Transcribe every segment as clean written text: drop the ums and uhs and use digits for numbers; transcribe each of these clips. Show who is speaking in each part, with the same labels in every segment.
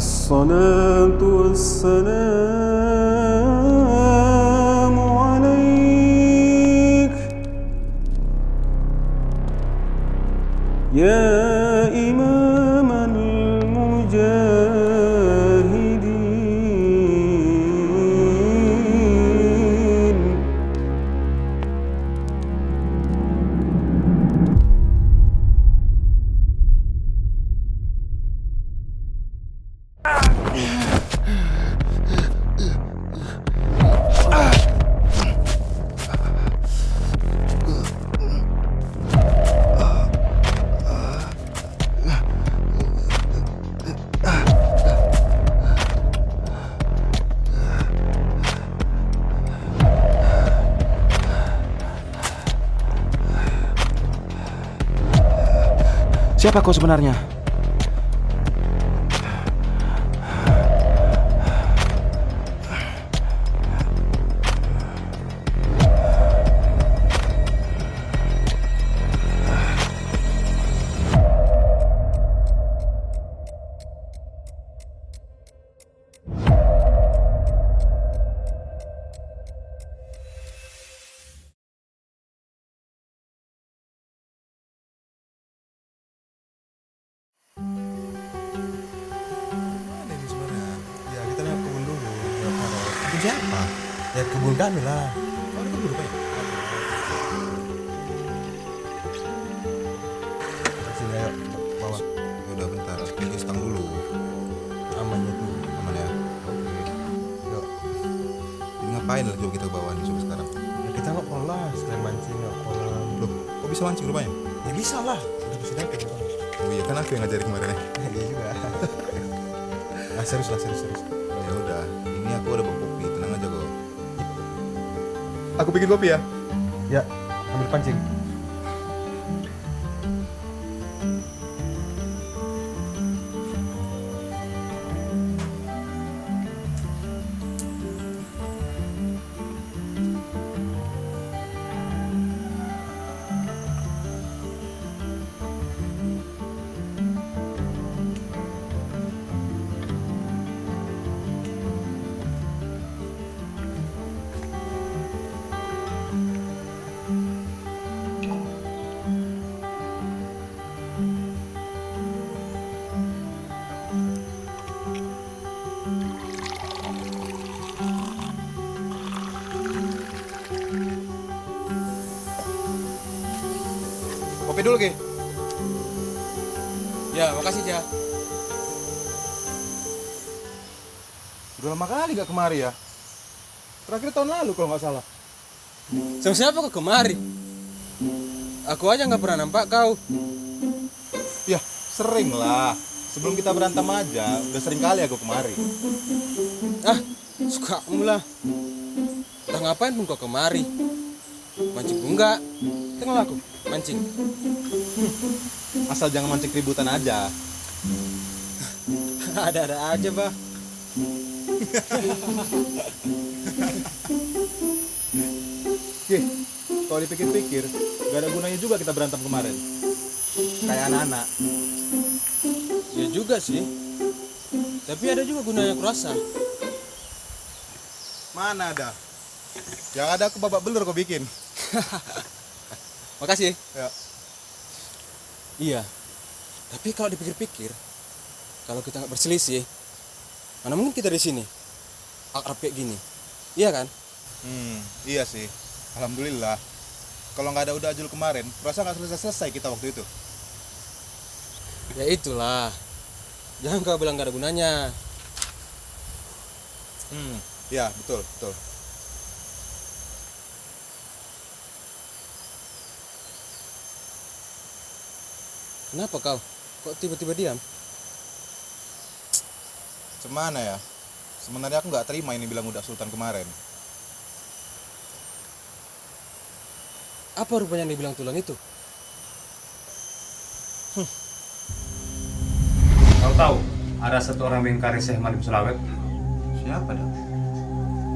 Speaker 1: الصلاة والسلام عليك يا إمام المجاهدين.
Speaker 2: Siapa kau sebenarnya?
Speaker 3: Siapa? Ya kebun kami lah. Oh, ini kebun apa ya? Sini ayo, bawa.
Speaker 4: Ya udah bentar, ini stang dulu.
Speaker 3: Aman ya tuh.
Speaker 4: Aman ya? Oke. Yuk. Ini ngapain lah coba kita bawa nih coba sekarang?
Speaker 3: Ya kita nggak pola, selain mancing nggak pola.
Speaker 4: Loh, kok bisa mancing rupanya?
Speaker 3: Ya bisa lah. Udah bisa dapet.
Speaker 4: Oh iya, kan aku yang ngajarin kemarin ya.
Speaker 3: Iya juga. Ah serius lah, serius.
Speaker 4: Ya udah, ini aku udah bawa kopi, tenang aja kok. Aku bikin kopi ya?
Speaker 3: Ya, ambil pancing.
Speaker 4: Kopi dulu, Ki.
Speaker 2: Ya, makasih, Ja.
Speaker 4: Udah lama kali gak kemari ya? Terakhir tahun lalu kalau nggak salah.
Speaker 2: Sama siapa kau kemari? Aku aja nggak pernah nampak kau.
Speaker 4: Ya, sering lah. Sebelum kita berantem aja, udah sering kali aku kemari.
Speaker 2: Ah, suka mula. Entah ngapain pun kau kemari. Mancing pun enggak. Tengok aku, mancing.
Speaker 4: Asal jangan mancing keributan aja.
Speaker 2: Ada-ada aja, Bah.
Speaker 4: Oke, kalau dipikir-pikir, gak ada gunanya juga kita berantem kemarin. Kayak anak-anak.
Speaker 2: Ya juga sih. Tapi ada juga gunanya aku rasa.
Speaker 4: Mana ada? Yang ada aku babak belur kau bikin.
Speaker 2: Makasih.
Speaker 4: Ya.
Speaker 2: Iya. Tapi kalau dipikir-pikir, kalau kita nggak berselisih, mana mungkin kita di sini akrab kayak gini. Iya kan?
Speaker 4: Iya sih. Alhamdulillah. Kalau nggak ada udah ajul kemarin, perasaan nggak selesai kita waktu itu.
Speaker 2: Ya itulah. Jangan kau bilang gak ada gunanya.
Speaker 4: Iya betul betul.
Speaker 2: Kenapa kau? Kok tiba-tiba diam?
Speaker 4: Cemana ya? Sebenarnya aku nggak terima ini bilang udah Sultan kemarin.
Speaker 2: Apa rupanya yang dibilang tulang itu?
Speaker 5: Kau tahu, ada satu orang mengingkari Syekh Malim Selawet.
Speaker 4: Siapa dah?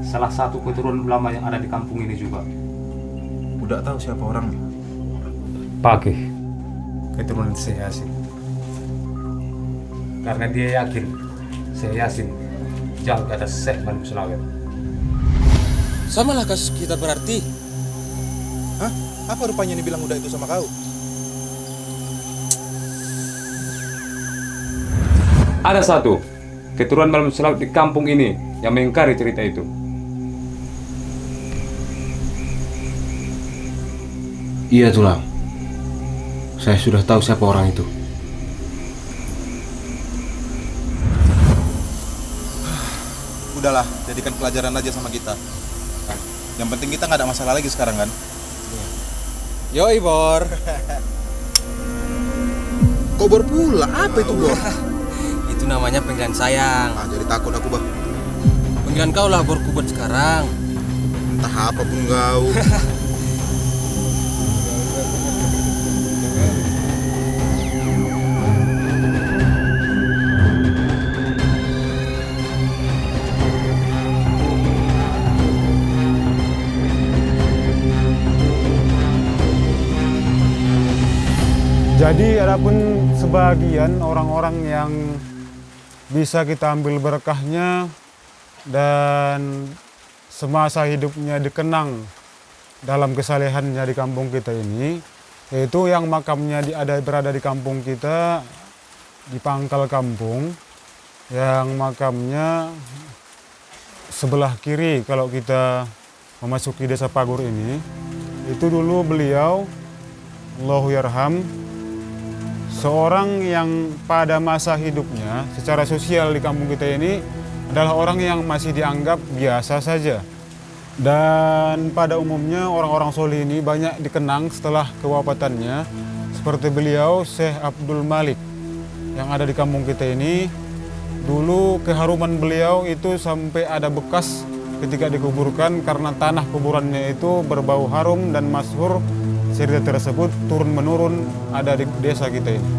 Speaker 5: Salah satu keturunan ulama yang ada di kampung ini juga.
Speaker 4: Udah tahu siapa orangnya?
Speaker 5: Pakih, keturunan Syekh Hasim. Karena dia yakin Syekh Yasin, yang ada Syekh Malim Selawet.
Speaker 2: Samalah kasus kita berarti.
Speaker 3: Hah? Apa rupanya ini bilang udah itu sama kau?
Speaker 5: Ada satu keturunan Malim Selawet di kampung ini yang mengingkari cerita itu.
Speaker 6: Iya Tulang, saya sudah tahu siapa orang itu.
Speaker 3: Udahlah, jadikan pelajaran aja sama kita. Yang penting kita nggak ada masalah lagi sekarang kan?
Speaker 2: Yoi Bor.
Speaker 3: Kok Bor pula? Apa itu Bor?
Speaker 2: Itu namanya panggilan sayang.
Speaker 3: Ah, jadi takut aku bah.
Speaker 2: Panggilan kau lah Borku buat sekarang.
Speaker 3: Entah apapun kau.
Speaker 1: Jadi adapun sebagian orang-orang yang bisa kita ambil berkahnya dan semasa hidupnya dikenang dalam kesalehannya di kampung kita ini, yaitu yang makamnya berada di kampung kita, di pangkal kampung, yang makamnya sebelah kiri kalau kita memasuki desa Pagur ini. Itu dulu beliau, Allahu yarham, seorang yang pada masa hidupnya secara sosial di kampung kita ini adalah orang yang masih dianggap biasa saja. Dan pada umumnya orang-orang soleh ini banyak dikenang setelah kewafatannya, seperti beliau Syekh Abdul Malik yang ada di kampung kita ini. Dulu keharuman beliau itu sampai ada bekas ketika dikuburkan karena tanah kuburannya itu berbau harum, dan masyhur cerita tersebut turun-menurun ada di desa kita ini.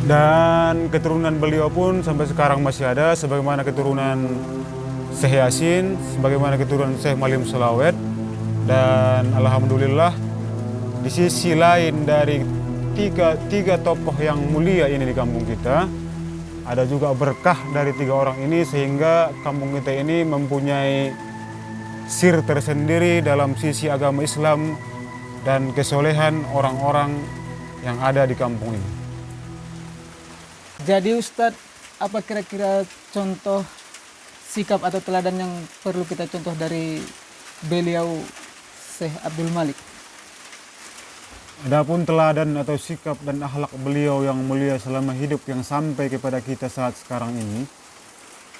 Speaker 1: Dan keturunan beliau pun sampai sekarang masih ada, sebagaimana keturunan Syekh Yasin, sebagaimana keturunan Syekh Malim Selawet. Dan alhamdulillah di sisi lain dari tiga tokoh yang mulia ini di kampung kita, ada juga berkah dari tiga orang ini, sehingga kampung kita ini mempunyai sir tersendiri dalam sisi agama Islam dan kesolehan orang-orang yang ada di kampung ini.
Speaker 7: Jadi Ustadz, apa kira-kira contoh sikap atau teladan yang perlu kita contoh dari beliau Syekh Abdul Malik?
Speaker 1: Adapun teladan atau sikap dan akhlak beliau yang mulia selama hidup yang sampai kepada kita saat sekarang ini,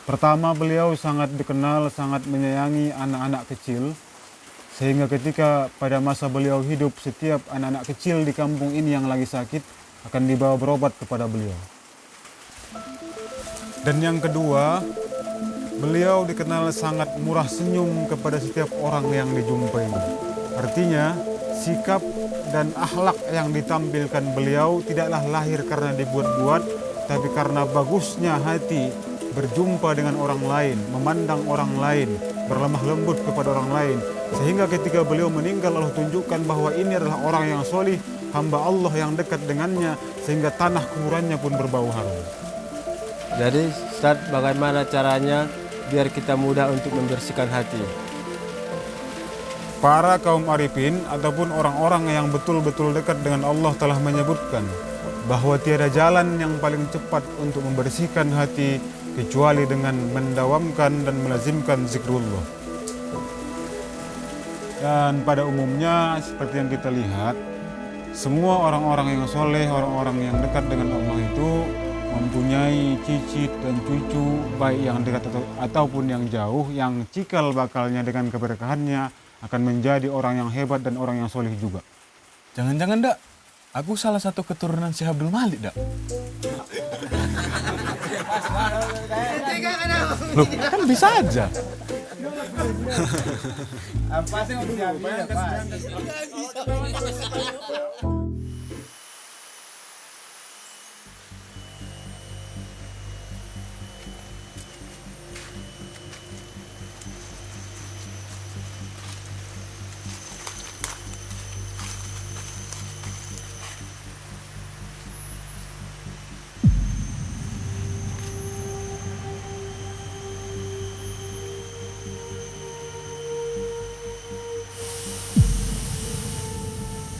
Speaker 1: pertama, beliau sangat dikenal, sangat menyayangi anak-anak kecil, sehingga ketika pada masa beliau hidup, setiap anak-anak kecil di kampung ini yang lagi sakit akan dibawa berobat kepada beliau. Dan yang kedua, beliau dikenal sangat murah senyum kepada setiap orang yang dijumpainya. Artinya, sikap dan akhlak yang ditampilkan beliau tidaklah lahir karena dibuat-buat, tapi karena bagusnya hati berjumpa dengan orang lain, memandang orang lain, berlemah lembut kepada orang lain. Sehingga ketika beliau meninggal, Allah tunjukkan bahwa ini adalah orang yang solih, hamba Allah yang dekat dengannya, sehingga tanah kuburannya pun berbau harum.
Speaker 8: Jadi Ustaz, bagaimana caranya biar kita mudah untuk membersihkan hati?
Speaker 1: Para kaum arifin ataupun orang-orang yang betul-betul dekat dengan Allah telah menyebutkan bahwa tiada jalan yang paling cepat untuk membersihkan hati kecuali dengan mendawamkan dan melazimkan zikrullah. Dan pada umumnya seperti yang kita lihat, semua orang-orang yang soleh, orang-orang yang dekat dengan Allah itu mempunyai cicit dan cucu, baik yang dekat ataupun yang jauh, yang cikal bakalnya dengan keberkahannya akan menjadi orang yang hebat dan orang yang soleh juga.
Speaker 4: Jangan-jangan dak, aku salah satu keturunan Syekh Abdul Malik dak. Loh, kan bisa aja.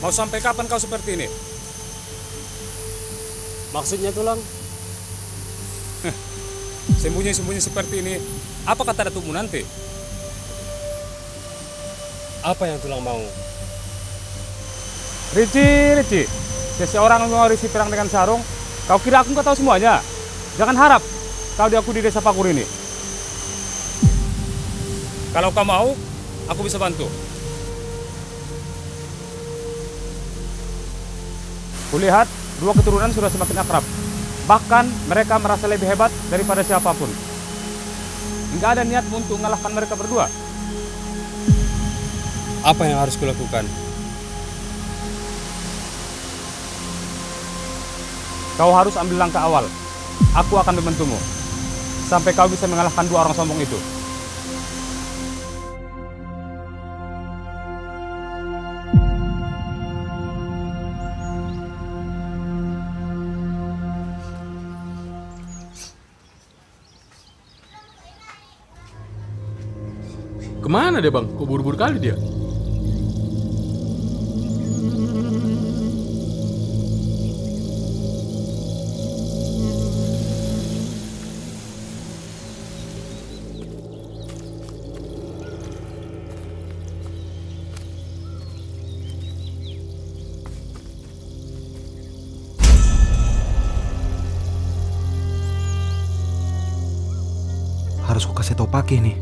Speaker 5: Mau sampai kapan kau seperti ini?
Speaker 8: Maksudnya Tulang?
Speaker 5: Sembunyi-sembunyi seperti ini, apa kata datukmu nanti?
Speaker 8: Apa yang Tulang mau?
Speaker 5: Ricci, seseorang mewarisi perang dengan sarung. Kau kira aku nggak tahu semuanya? Jangan harap kau diaku di desa Pakur ini. Kalau kau mau, aku bisa bantu. Kulihat dua keturunan sudah semakin akrab. Bahkan mereka merasa lebih hebat daripada siapapun. Enggak ada niat untuk mengalahkan mereka berdua.
Speaker 8: Apa yang harus kulakukan?
Speaker 5: Kau harus ambil langkah awal. Aku akan membantumu. Sampai kau bisa mengalahkan dua orang sombong itu.
Speaker 9: Kemana dia bang? Kok buru-buru kali dia?
Speaker 6: Harus ku kasih tau Pake nih.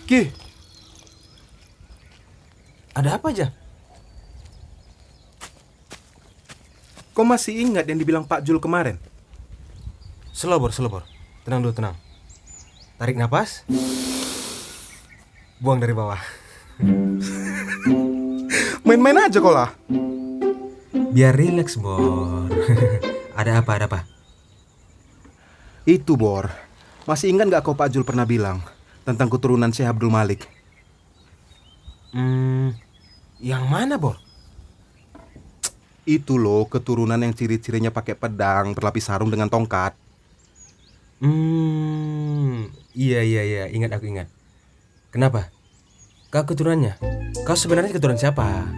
Speaker 10: Ki, ada apa aja? Kau masih ingat yang dibilang Pak Jul kemarin?
Speaker 6: Selobor. Tenang dulu, tenang. Tarik napas. Buang dari bawah.
Speaker 10: Main-main aja kau lah.
Speaker 6: Biar rileks, Bor. Ada apa?
Speaker 10: Itu, Bor. Masih ingat gak kau Pak Jul pernah bilang tentang keturunan Syekh Abdul Malik?
Speaker 6: Yang mana, Bor?
Speaker 10: Itu loh, keturunan yang ciri-cirinya pakai pedang, berlapis sarung dengan tongkat.
Speaker 6: Iya, ingat aku ingat. Kenapa? Kau keturunannya? Kau sebenarnya keturunan siapa?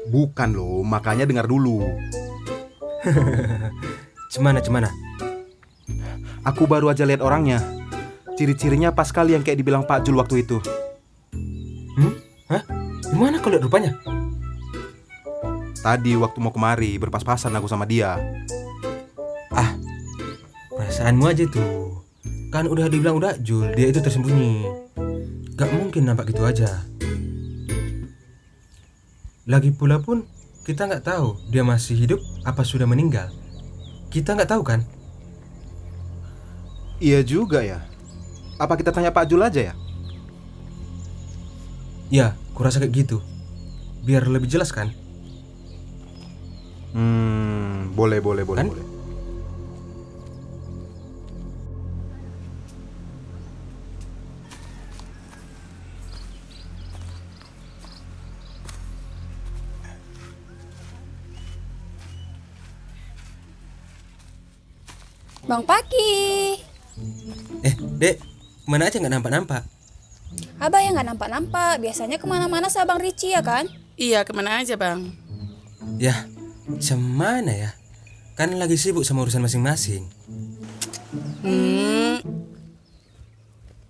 Speaker 10: Bukan loh, makanya dengar dulu.
Speaker 6: Cemana?
Speaker 10: Aku baru aja lihat orangnya. Ciri-cirinya pas kali yang kayak dibilang Pak Jul waktu itu.
Speaker 6: Hah? Gimana kau lihat rupanya?
Speaker 10: Tadi waktu mau kemari, berpas-pasan aku sama dia.
Speaker 6: Perasaanmu aja tuh. Kan udah dibilang udah Jul, dia itu tersembunyi. Gak mungkin nampak gitu aja. Lagi pula pun kita nggak tahu dia masih hidup apa sudah meninggal. Kita nggak tahu kan?
Speaker 10: Iya juga ya. Apa kita tanya Pak Jul aja ya?
Speaker 6: Ya, kurasa kayak gitu. Biar lebih jelas kan?
Speaker 10: Boleh.
Speaker 6: Kan?
Speaker 11: Bang Paki.
Speaker 6: Dek, kemana aja nggak nampak-nampak?
Speaker 11: Abah yang nggak nampak-nampak. Biasanya kemana-mana sama Bang Ricci ya kan?
Speaker 12: Iya, kemana aja bang?
Speaker 6: Ya, semana ya? Kan lagi sibuk sama urusan masing-masing.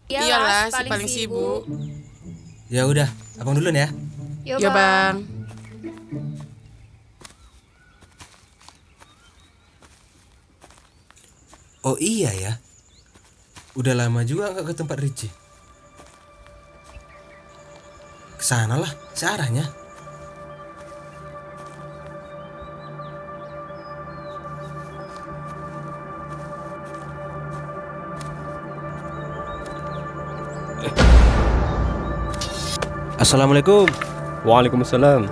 Speaker 12: Iyalah, si paling sibuk.
Speaker 6: Ya udah, abang duluan ya.
Speaker 12: Ya bang.
Speaker 6: Oh iya ya. Udah lama juga nggak ke tempat Ricci. Kesana lah, searahnya. Assalamualaikum.
Speaker 8: Waalaikumsalam.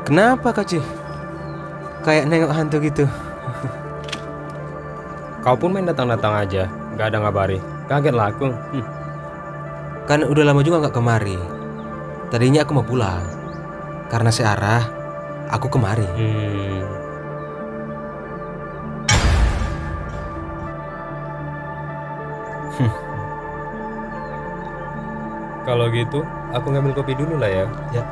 Speaker 6: Kenapa Kak Ci? Kayak nengok hantu gitu.
Speaker 8: Kau pun main datang-datang aja, gak ada ngabari. Kaget lah aku.
Speaker 6: Kan udah lama juga nggak kemari. Tadinya aku mau pulang. Karena searah, aku kemari.
Speaker 8: Kalau gitu, aku ngambil kopi dulu lah ya.
Speaker 6: Ya.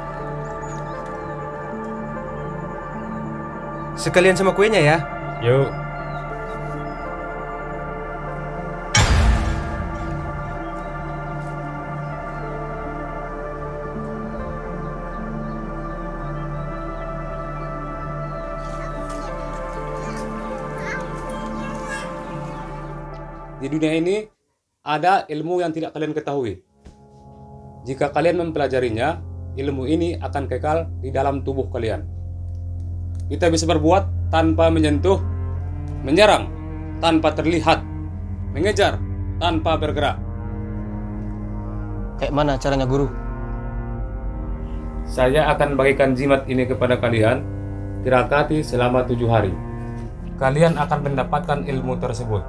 Speaker 6: Sekalian sama kuenya ya.
Speaker 8: Yuk.
Speaker 5: Di dunia ini ada ilmu yang tidak kalian ketahui. Jika kalian mempelajarinya, ilmu ini akan kekal di dalam tubuh kalian. Kita bisa berbuat tanpa menyentuh, menyerang tanpa terlihat, mengejar tanpa bergerak.
Speaker 6: Kayak mana caranya, Guru?
Speaker 5: Saya akan bagikan jimat ini kepada kalian, tirakati selama 7 hari. Kalian akan mendapatkan ilmu tersebut.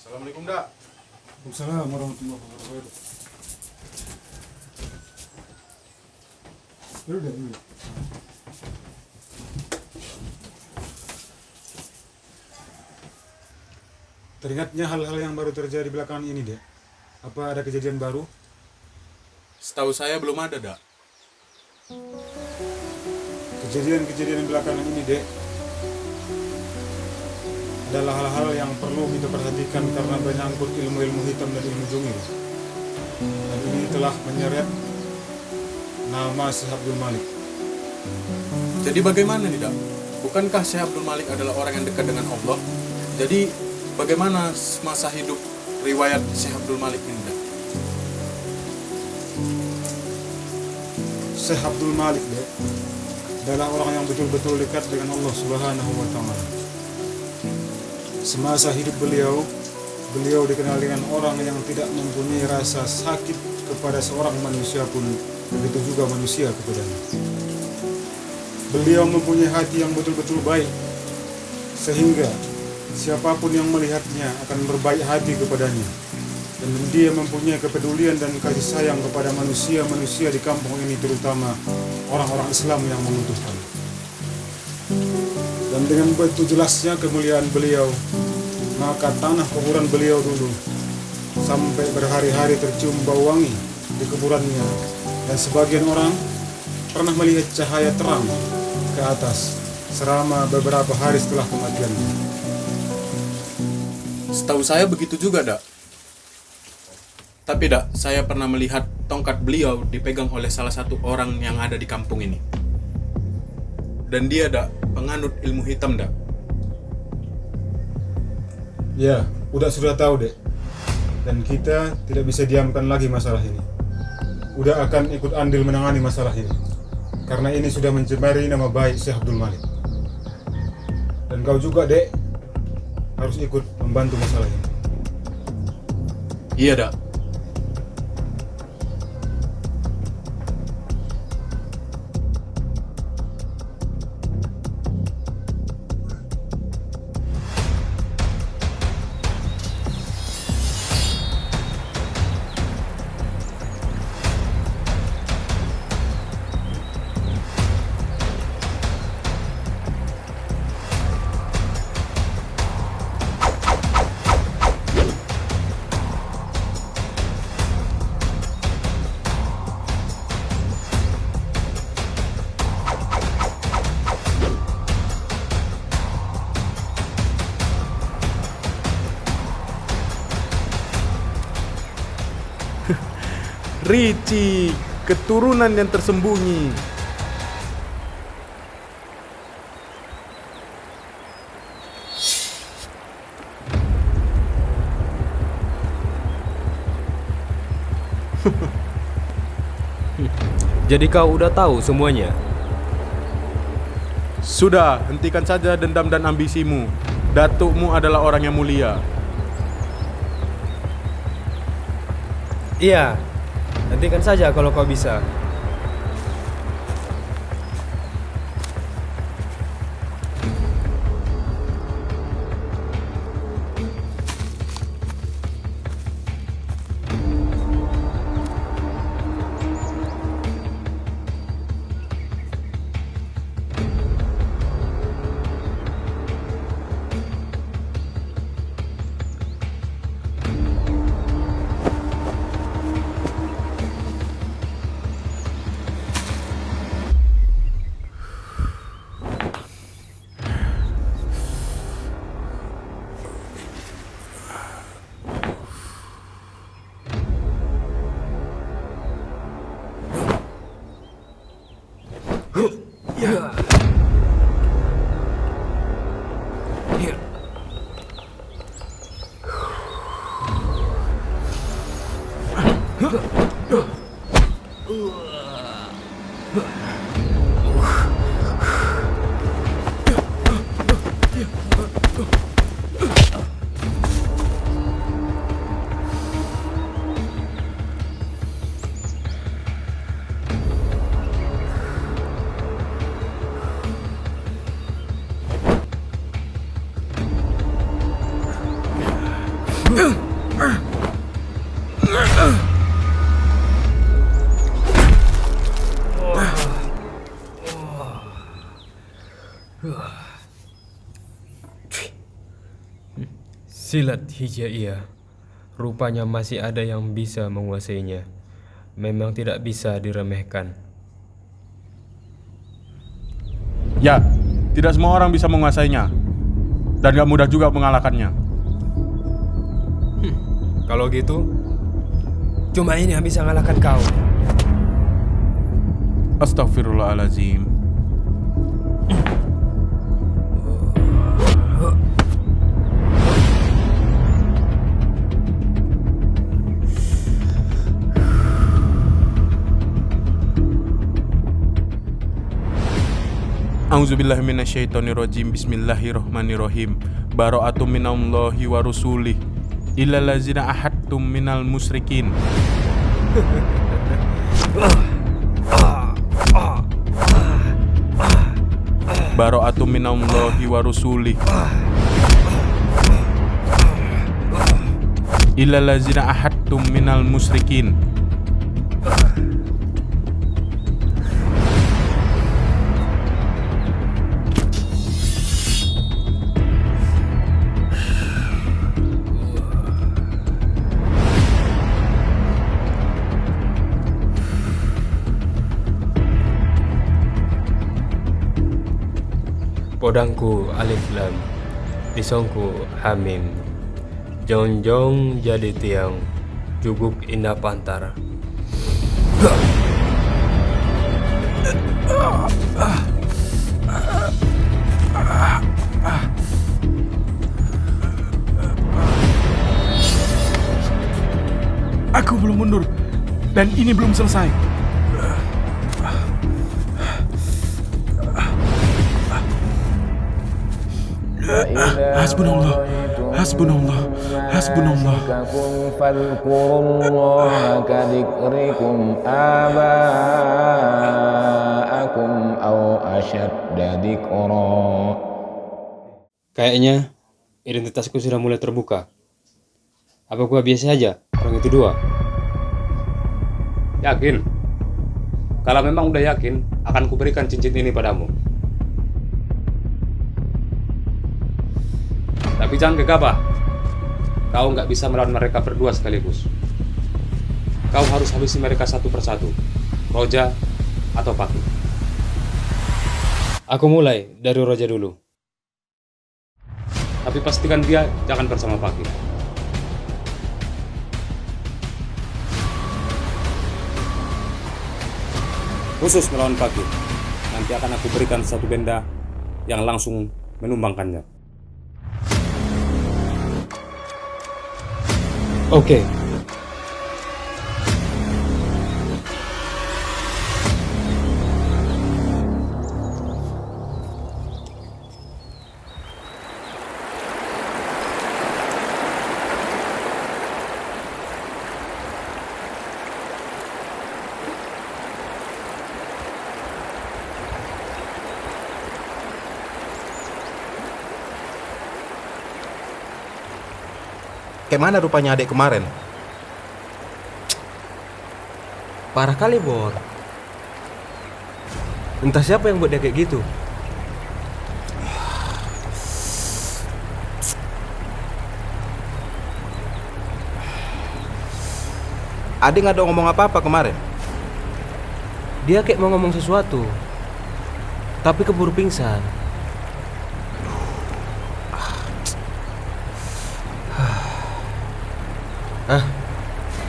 Speaker 3: Assalamualaikum, Dak.
Speaker 1: Waalaikumsalam warahmatullahi wabarakatuh. Dulu. Teringatnya hal-hal yang baru terjadi belakangan ini, Dek? Apa ada kejadian baru?
Speaker 3: Setahu saya belum ada, Dak.
Speaker 1: Kejadian-kejadian belakangan ini, Dek, adalah hal-hal yang perlu kita perhatikan karena menyangkut ilmu-ilmu hitam dan ilmu jungil. Dan ini telah menyeret nama Syekh Abdul Malik.
Speaker 3: Jadi bagaimana nih, Dak? Bukankah Syekh Abdul Malik adalah orang yang dekat dengan Allah? Jadi bagaimana masa hidup riwayat Syekh Abdul Malik ini, Dak?
Speaker 1: Syekh Abdul Malik, Dek, adalah orang yang betul-betul dekat dengan Allah Subhanahu wa Ta'ala. Semasa hidup beliau dikenal dengan orang yang tidak mempunyai rasa sakit kepada seorang manusia pun, begitu juga manusia kepadanya. Beliau mempunyai hati yang betul-betul baik, sehingga siapapun yang melihatnya akan berbaik hati kepadanya. Dan dia mempunyai kepedulian dan kasih sayang kepada manusia-manusia di kampung ini, terutama orang-orang Islam yang membutuhkan. Dan dengan begitu jelasnya kemuliaan beliau, maka tanah kuburan beliau dulu sampai berhari-hari tercium bau wangi di kuburannya. Dan sebagian orang pernah melihat cahaya terang ke atas selama beberapa hari setelah kematiannya.
Speaker 3: Setahu saya begitu juga, Dak. Tapi, Dak, saya pernah melihat tongkat beliau dipegang oleh salah satu orang yang ada di kampung ini. Dan dia, Dak, penganut ilmu hitam, Dak.
Speaker 1: Ya, sudah tahu, Dek. Dan kita tidak bisa diamkan lagi masalah ini. Udah akan ikut andil menangani masalah ini. Karena ini sudah mencemari nama baik Syekh Abdul Malik. Dan kau juga, Dek, harus ikut membantu masalah ini.
Speaker 3: Iya, Dak.
Speaker 4: Ricci, keturunan yang tersembunyi.
Speaker 8: Jadi kau udah tahu semuanya?
Speaker 3: Sudah, hentikan saja dendam dan ambisimu. Datukmu adalah orang yang mulia.
Speaker 8: Iya, hentikan saja kalau kau bisa. Silat hijaiyah. Rupanya masih ada yang bisa menguasainya. Memang tidak bisa diremehkan.
Speaker 3: Ya, tidak semua orang bisa menguasainya. Dan gak mudah juga mengalahkannya.
Speaker 8: Kalau gitu, cuma ini yang bisa mengalahkan kau.
Speaker 3: Astaghfirullahaladzim. A'udzubillahi minasyaitonirrajim. Bismillahirrahmanirrahim. Bara'atum minallahi wa rasulih illal ladzina ahadtum minal musyrikin. Bara'atum minallahi wa rasulih illal ladzina ahadtum minal musyrikin.
Speaker 8: Podangku alif lam, pisongku hamim, jongjong jadi tiang, juguk indah pantara.
Speaker 3: Aku belum mundur, dan ini belum selesai. Hasbunallah, hasbunallah, hasbunallah.
Speaker 13: Fadhkurullaha kadikrikum aba'akum aw ashadda dzikra.
Speaker 8: Kayaknya identitasku sudah mulai terbuka. Apa gua biasa aja orang itu dua?
Speaker 5: Yakin? Kalau memang udah yakin, akan kuberikan cincin ini padamu. Tapi jangan gegabah. Kau nggak bisa melawan mereka berdua sekaligus. Kau harus habisi mereka satu persatu. Roja atau Paki.
Speaker 8: Aku mulai dari Roja dulu.
Speaker 5: Tapi pastikan dia jangan bersama Paki. Khusus melawan Paki, nanti akan aku berikan satu benda yang langsung menumbangkannya.
Speaker 8: Oke.
Speaker 10: Kayak mana rupanya adek kemarin?
Speaker 6: Parah kali, Bor. Entah siapa yang buat dia kayak gitu.
Speaker 10: Adek nggak ada ngomong apa-apa kemarin?
Speaker 6: Dia kayak mau ngomong sesuatu, tapi keburu pingsan.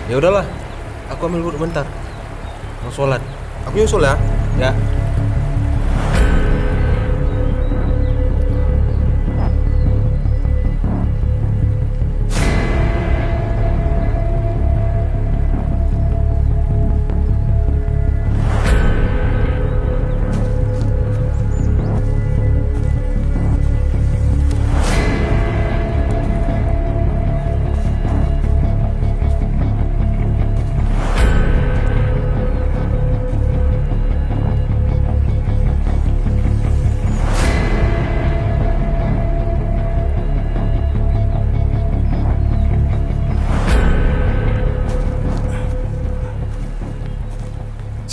Speaker 6: Ya udahlah, aku ambil wudhu bentar. Mau sholat.
Speaker 10: Aku nyusul ya.
Speaker 6: Ya.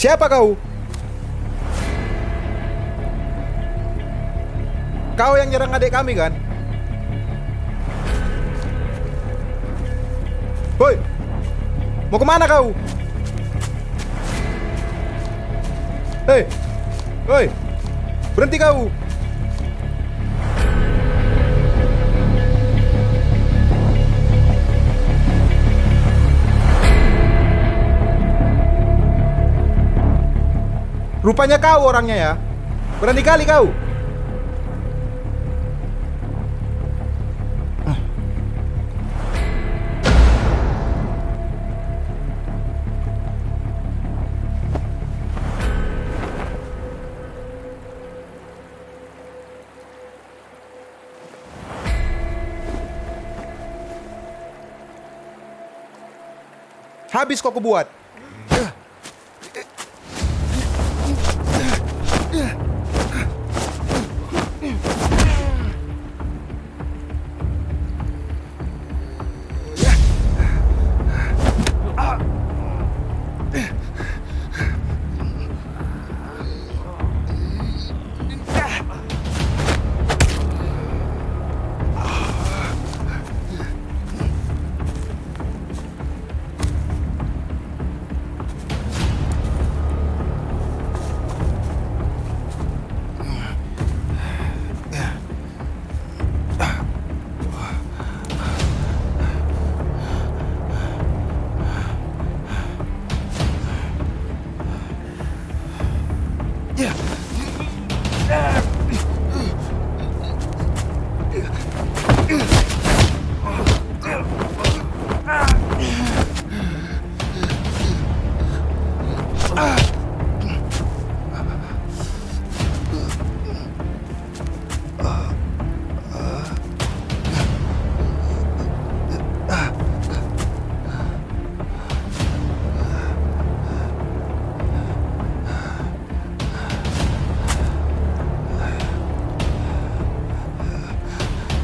Speaker 10: Siapa kau? Kau yang nyerang adik kami kan? Woi, mau kemana kau? Hei, woi, berhenti kau! Rupanya kau orangnya ya. Berani kali kau. Habis kau kebuat.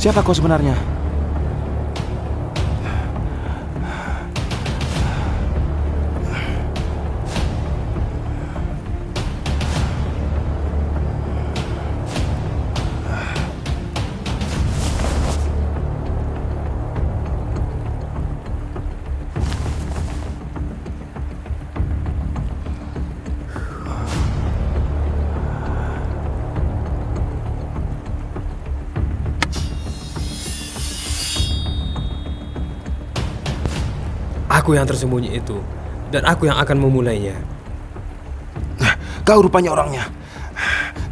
Speaker 10: Siapa kau sebenarnya?
Speaker 8: Aku yang tersembunyi itu, dan aku yang akan memulainya.
Speaker 10: Kau rupanya orangnya.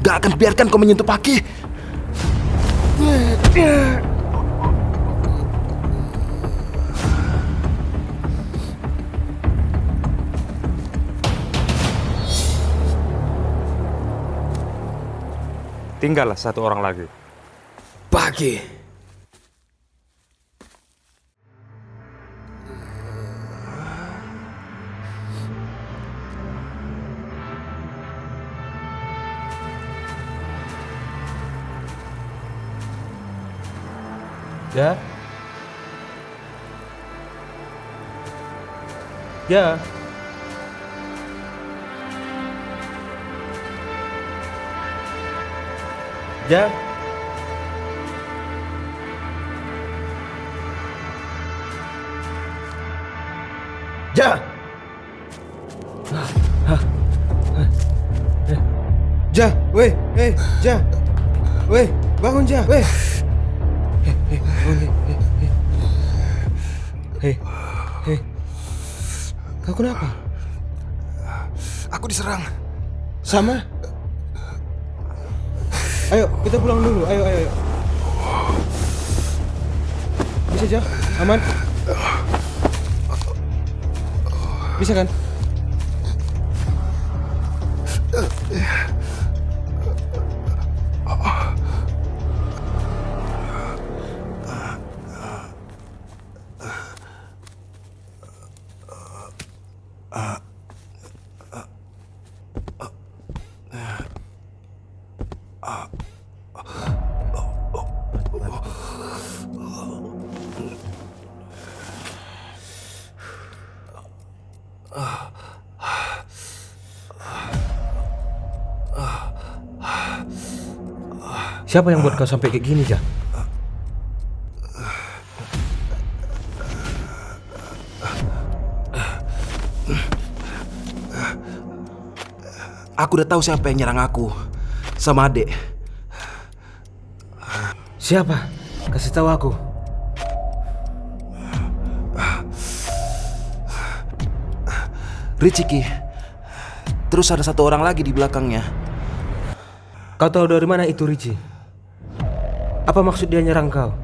Speaker 10: Gak akan biarkan kau menyentuh Paki.
Speaker 5: Tinggallah satu orang lagi.
Speaker 8: Paki.
Speaker 6: Ya. Ja. Ja. Ja. Ja, weh, Ja. Weh, bangun Ja, weh. Bangun, Hei. Kau kenapa?
Speaker 10: Aku diserang.
Speaker 6: Sama? Ayo, kita pulang dulu. Ayo. Bisa Ja? Aman? Bisa kan? Siapa yang buat kau sampai kayak gini, Ja?
Speaker 10: Aku udah tahu siapa yang nyerang aku. Sama adek.
Speaker 6: Siapa? Kasih tahu aku.
Speaker 10: Richie. Terus ada satu orang lagi di belakangnya.
Speaker 6: Kau tahu dari mana itu Richie? Apa maksud dia nyerang kau?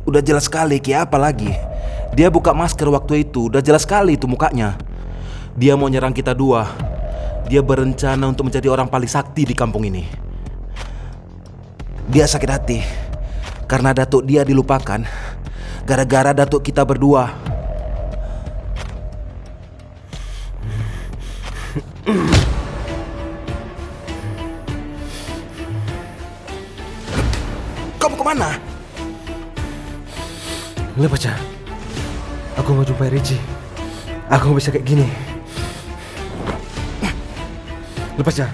Speaker 10: Udah jelas sekali, Ki, apa lagi? Dia buka masker waktu itu, udah jelas sekali itu mukanya. Dia mau nyerang kita dua. Dia berencana untuk menjadi orang paling sakti di kampung ini. Dia sakit hati karena datuk dia dilupakan gara-gara datuk kita berdua. Kamu kemana?
Speaker 6: Lepas Ja. Aku mau jumpai Richie. Aku bisa kayak gini. Lepas Ja.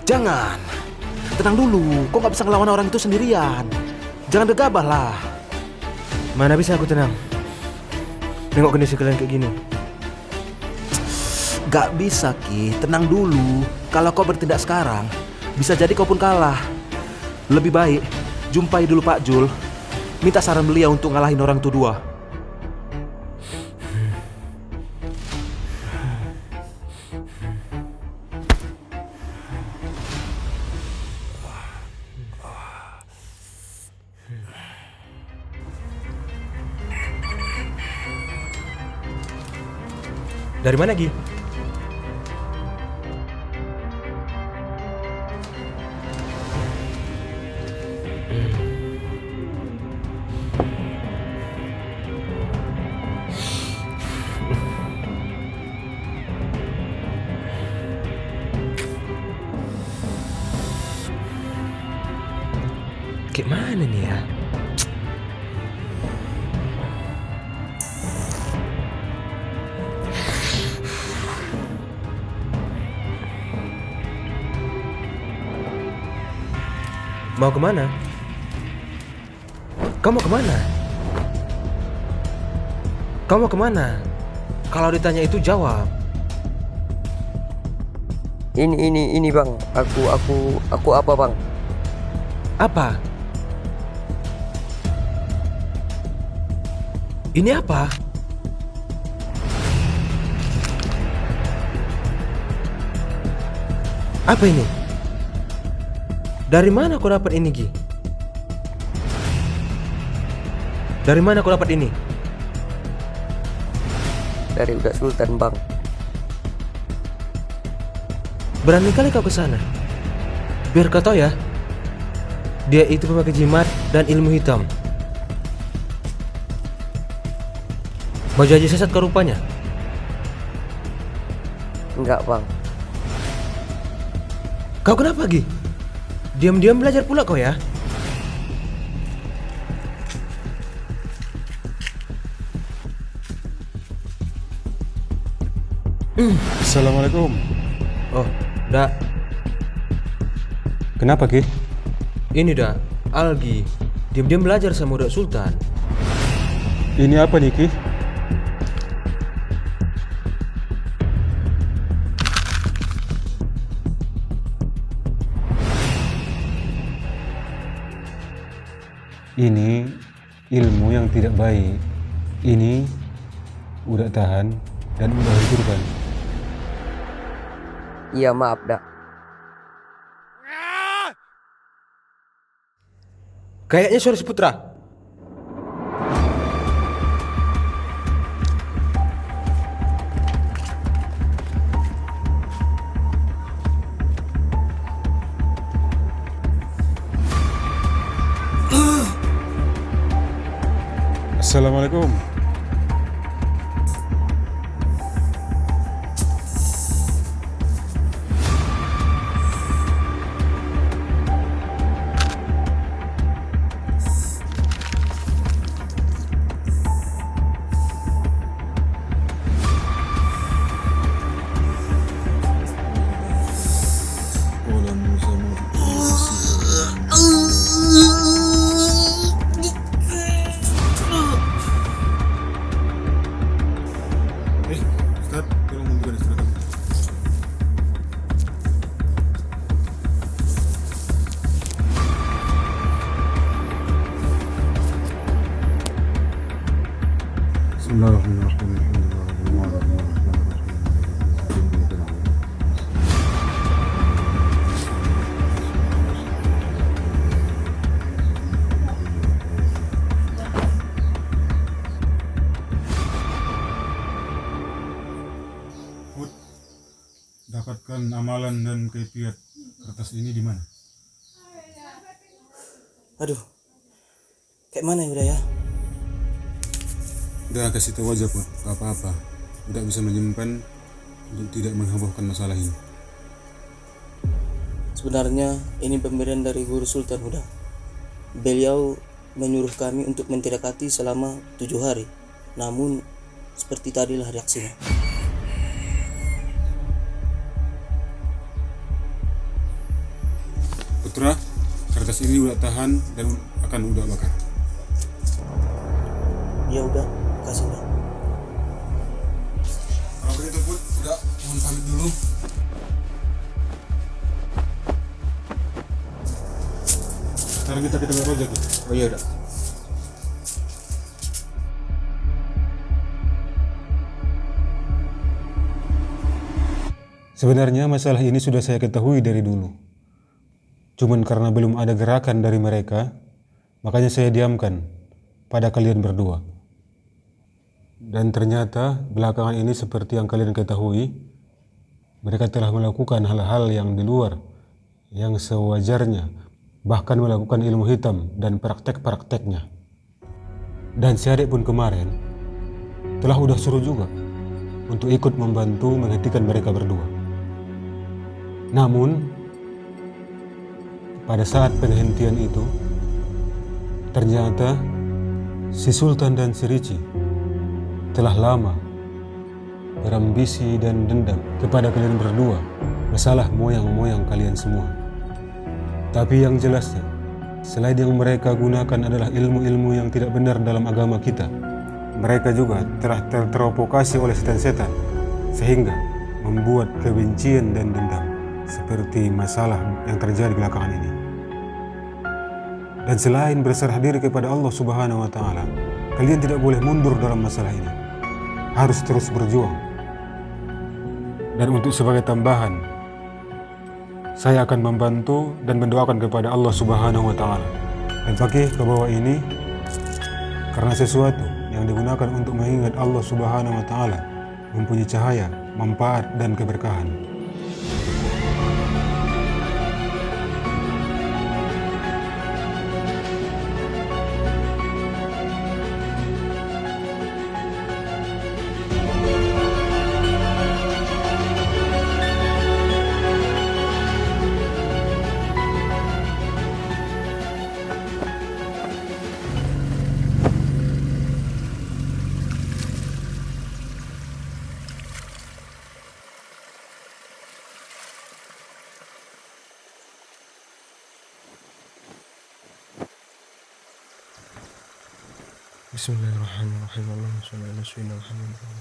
Speaker 10: Jangan. Tenang dulu. Kau gak bisa ngelawan orang itu sendirian. Jangan gegabah lah.
Speaker 6: Mana bisa aku tenang? Nengok kondisi kalian kayak gini.
Speaker 10: Gak bisa, Ki. Tenang dulu. Kalau kau bertindak sekarang, bisa jadi kau pun kalah. Lebih baik jumpai dulu Pak Jul. Minta saran beliau untuk ngalahin orang itu dua.
Speaker 6: Dari mana, Gi? Kayak mana nih ya? Mau kemana? Kamu mau kemana? Kamu mau kemana? Kalau ditanya itu jawab.
Speaker 14: Ini bang, aku apa bang?
Speaker 6: Apa? Ini apa? Apa ini? Dari mana kau dapat ini, Gi? Dari mana kau dapat ini?
Speaker 14: Dari Udak Sultan, bang.
Speaker 6: Berani kali kau ke sana. Biar kau tahu ya, dia itu pemakai jimat dan ilmu hitam. Mau jadi sesat ke rupanya?
Speaker 14: Enggak, bang.
Speaker 6: Kau kenapa, Gi? Diam-diam belajar pula kau ya?
Speaker 1: Assalamualaikum.
Speaker 6: Oh, Dak.
Speaker 1: Kenapa, Ki?
Speaker 6: Ini, Dak. Algi. Diam-diam belajar sama Udak Sultan.
Speaker 1: Ini apa nih, Ki? Ini ilmu yang tidak baik. Ini udah tahan dan udah hancurkan.
Speaker 14: Iya, maaf, Dak.
Speaker 6: Kayaknya suara si Putra.
Speaker 1: Assalamualaikum. Dapatkan amalan dan kaifiat kertas ini di mana?
Speaker 2: Aduh, kayak mana ya udah ya?
Speaker 1: Udah kasih tahu aja, Put. Gak apa-apa. Udah bisa menyimpan untuk tidak menghebohkan masalah ini.
Speaker 2: Sebenarnya ini pemberian dari Guru Sultan Huda. Beliau menyuruh kami untuk mentirakati selama 7 hari. Namun seperti tadilah reaksinya.
Speaker 1: Putra, kertas ini udah tahan dan akan udah bakar.
Speaker 2: Ya udah, kasih udah.
Speaker 1: Kalau begitu, Put, udah mohon pamit dulu. Sekarang kita ketemu aja, Put.
Speaker 2: Oh iya udah.
Speaker 1: Sebenarnya masalah ini sudah saya ketahui dari dulu. Cuman karena belum ada gerakan dari mereka, makanya saya diamkan pada kalian berdua. Dan ternyata belakangan ini seperti yang kalian ketahui, mereka telah melakukan hal-hal yang di luar, yang sewajarnya, bahkan melakukan ilmu hitam dan praktek-prakteknya. Dan si adik pun kemarin telah udah suruh juga untuk ikut membantu menghentikan mereka berdua. Namun pada saat penghentian itu, ternyata si Sultan dan si Ricci telah lama berambisi dan dendam kepada kalian berdua masalah moyang-moyang kalian semua. Tapi yang jelasnya, selain yang mereka gunakan adalah ilmu-ilmu yang tidak benar dalam agama kita, mereka juga telah terprovokasi oleh setan-setan sehingga membuat kebencian dan dendam seperti masalah yang terjadi belakangan ini. Dan selain berserah diri kepada Allah Subhanahu wa Ta'ala, kalian tidak boleh mundur dalam masalah ini. Harus terus berjuang. Dan untuk sebagai tambahan, saya akan membantu dan mendoakan kepada Allah Subhanahu wa Ta'ala. Dan pakai ke bawah ini karena sesuatu yang digunakan untuk mengingat Allah Subhanahu wa Ta'ala mempunyai cahaya, manfaat dan keberkahan.
Speaker 8: Bismillahirrahmanirrahim. Allahumma shalli ala sayyidina Muhammad.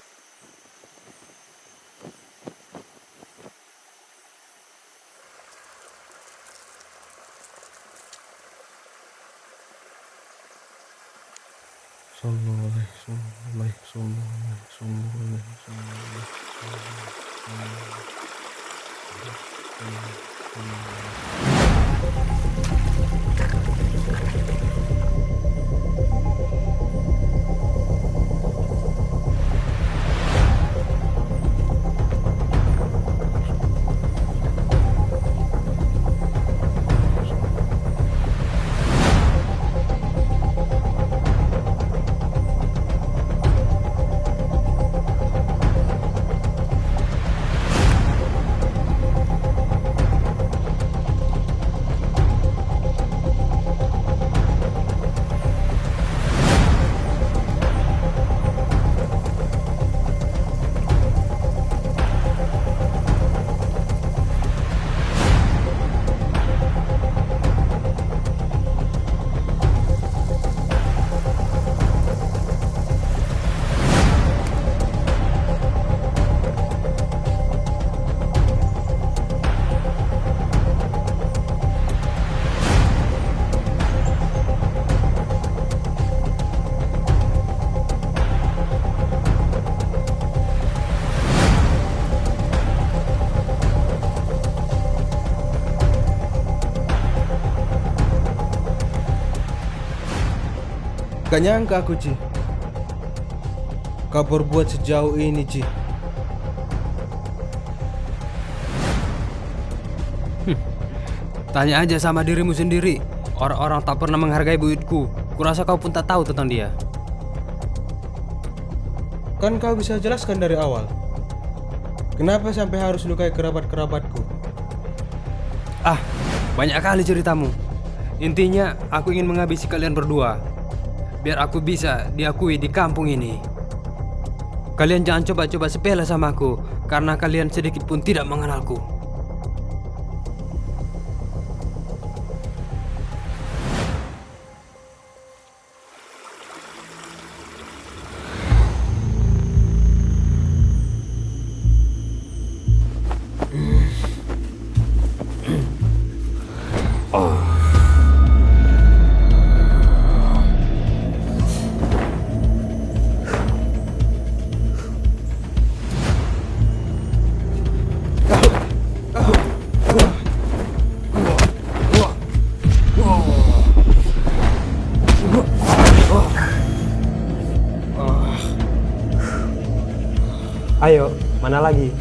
Speaker 6: Gak nyangka aku, Ci. Kau berbuat sejauh ini, Ci.
Speaker 15: Tanya aja sama dirimu sendiri. Orang-orang tak pernah menghargai buyutku. Kurasa kau pun tak tahu tentang dia.
Speaker 6: Kan kau bisa jelaskan dari awal. Kenapa sampai harus lukai kerabat-kerabatku?
Speaker 15: Ah, banyak kali ceritamu. Intinya, aku ingin menghabisi kalian berdua. Biar aku bisa diakui di kampung ini. Kalian jangan coba-coba sepele sama aku, karena kalian sedikit pun tidak mengenalku. Ayo, mana lagi?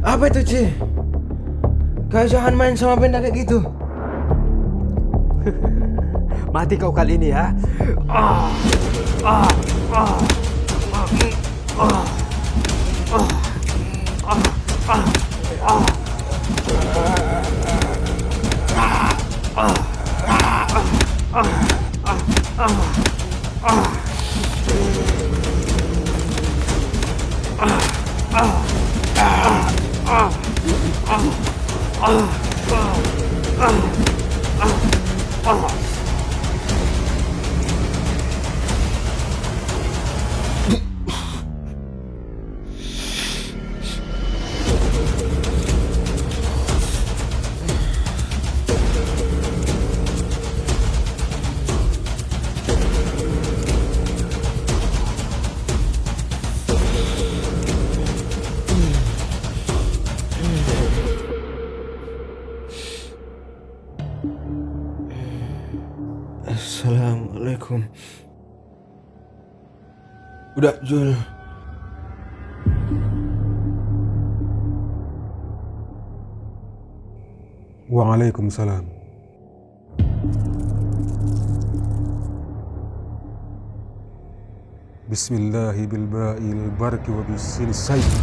Speaker 6: Apa itu, Ci? Kau jangan main sama benda kayak gitu.
Speaker 15: Mati kau kali ini ya.
Speaker 6: Assalamualaikum. Udah, Jul.
Speaker 1: Waalaikumsalam. Bismillahi bilba'il barki wa bisin sayyid.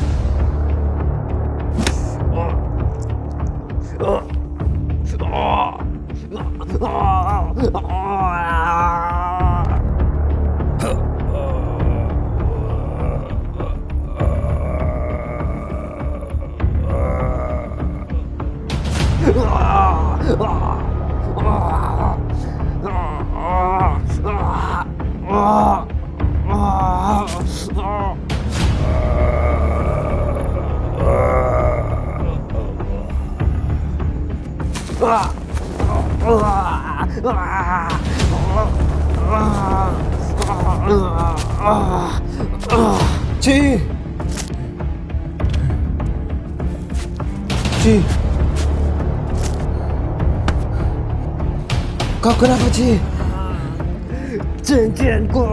Speaker 6: Ci. Ci. Kau kenapa, Ci? Cincinku.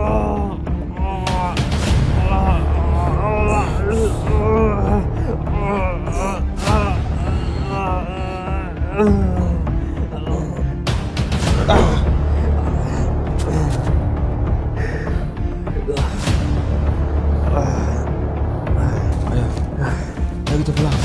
Speaker 6: Ayo kita pulang.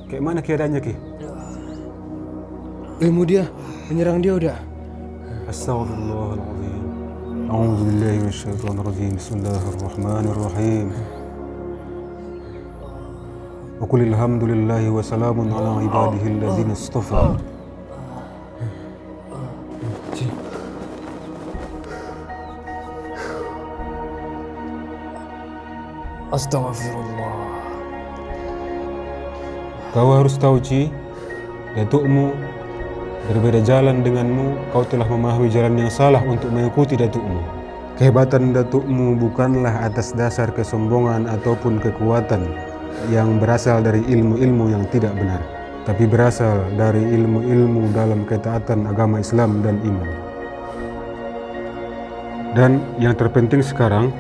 Speaker 6: Kayak mana keadaannya, Ki? Ilmu dia menyerang dia udah.
Speaker 1: Astaghfirullahaladzim. A'udzu billahi minasyaitonir rajim. Bismillahirrahmanirrahim. Wa qul alhamdulillahi wa salamun ala ibadihi alladzina istafa.
Speaker 6: Astaghfirullah.
Speaker 1: Kau harus tahu, Ci, datukmu berbeda jalan denganmu. Kau telah memahami jalan yang salah untuk mengikuti datukmu. Kehebatan datukmu bukanlah atas dasar kesombongan ataupun kekuatan yang berasal dari ilmu-ilmu yang tidak benar, tapi berasal dari ilmu-ilmu dalam ketaatan agama Islam dan iman. Dan yang terpenting sekarang,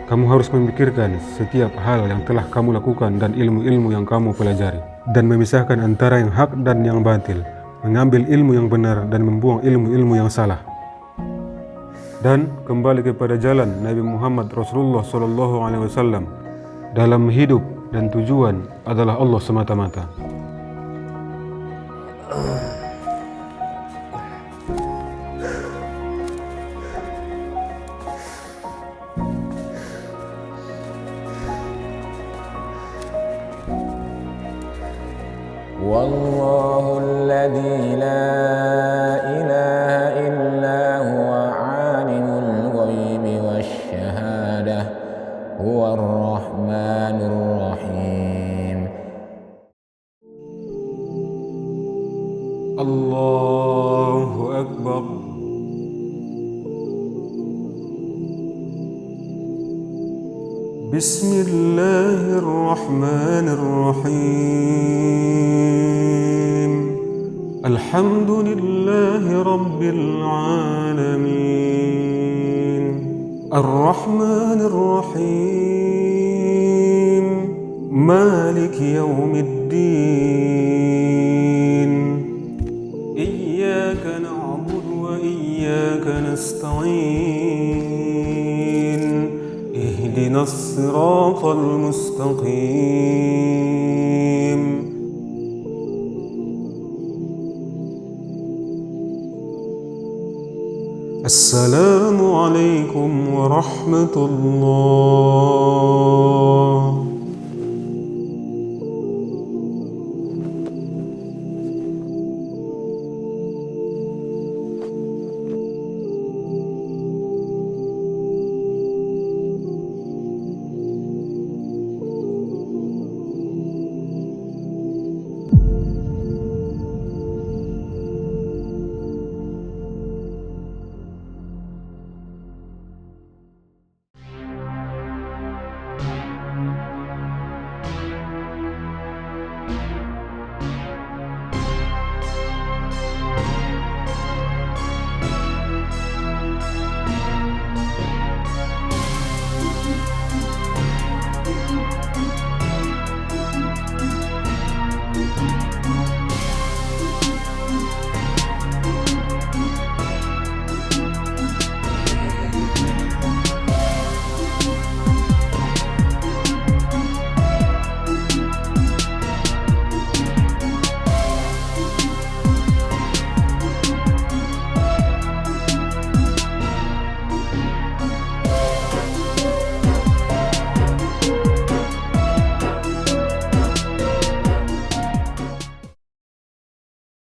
Speaker 1: kamu harus memikirkan setiap hal yang telah kamu lakukan dan ilmu-ilmu yang kamu pelajari, dan memisahkan antara yang hak dan yang batil, mengambil ilmu yang benar dan membuang ilmu-ilmu yang salah, dan kembali kepada jalan Nabi Muhammad Rasulullah SAW. Dalam hidup dan tujuan adalah Allah semata-mata.
Speaker 13: والله الذي لا إله إلا هو عالم الغيب والشهادة هو الرحمن الرحيم.
Speaker 1: الله أكبر. بسم الله الرحمن الرحيم. الحمد لله رب العالمين. الرحمن الرحيم. مالك يوم الدين. إياك نعبد وإياك نستعين. اهدنا الصراط المستقيم. السلام عليكم ورحمة الله.